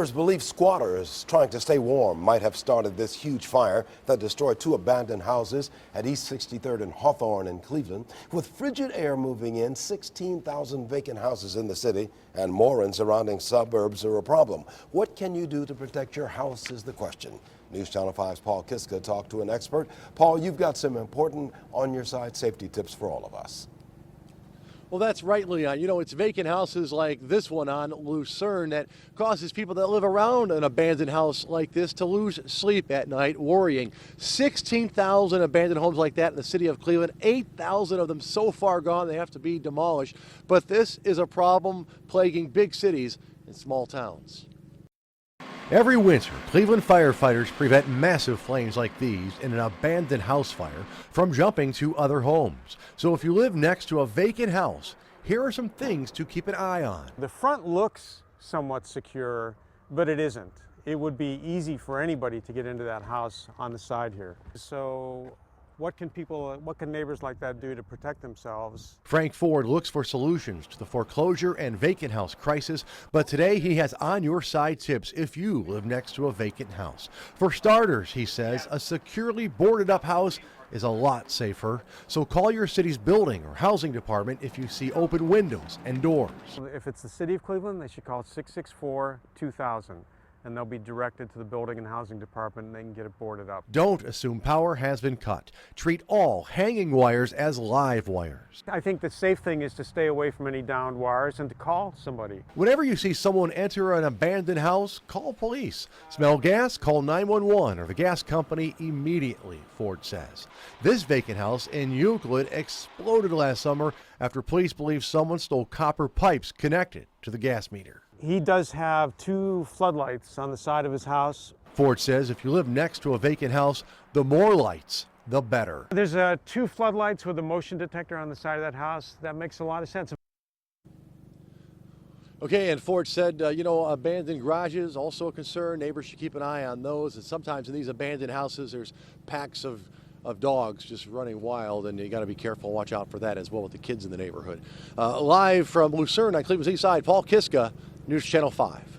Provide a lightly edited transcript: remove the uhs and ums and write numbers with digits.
Neighbors believe squatters trying to stay warm might have started this huge fire that destroyed two abandoned houses at East 63rd and Hawthorne in Cleveland. With frigid air moving in, 16,000 vacant houses in the city and more in surrounding suburbs are a problem. What can you do to protect your house is the question. News Channel 5's Paul Kiska talked to an expert. Paul, you've got some important on-your-side safety tips for all of us. Well, that's right, Leon. You know, it's vacant houses like this one on Lucerne that causes people that live around an abandoned house like this to lose sleep at night, worrying. 16,000 abandoned homes like that in the city of Cleveland, 8,000 of them so far gone they have to be demolished. But this is a problem plaguing big cities and small towns. Every winter, Cleveland firefighters prevent massive flames like these in an abandoned house fire from jumping to other homes. So if you live next to a vacant house, here are some things to keep an eye on. The front looks somewhat secure, but it isn't. It would be easy for anybody to get into that house on the side here. So what can neighbors like that do to protect themselves? Frank Ford looks for solutions to the foreclosure and vacant house crisis, but today he has on your side tips if you live next to a vacant house. For starters, he says, a securely boarded up house is a lot safer. So call your city's building or housing department if you see open windows and doors. If it's the city of Cleveland, they should call 664-2000. And they'll be directed to the building and housing department and they can get it boarded up. Don't assume power has been cut. Treat all hanging wires as live wires. I think the safe thing is to stay away from any downed wires and to call somebody. Whenever you see someone enter an abandoned house, call police. Smell gas? Call 911 or the gas company immediately, Ford says. This vacant house in Euclid exploded last summer after police believe someone stole copper pipes connected to the gas meter. He does have two floodlights on the side of his house. Ford says if you live next to a vacant house, the more lights, the better. There's two floodlights with a motion detector on the side of that house. That makes a lot of sense. Okay, and Ford said, abandoned garages also a concern. Neighbors should keep an eye on those. And sometimes in these abandoned houses, there's packs of dogs just running wild, and you got to be careful and watch out for that as well with the kids in the neighborhood. Live from Lucerne on Cleveland's East Side, Paul Kiska, News Channel 5.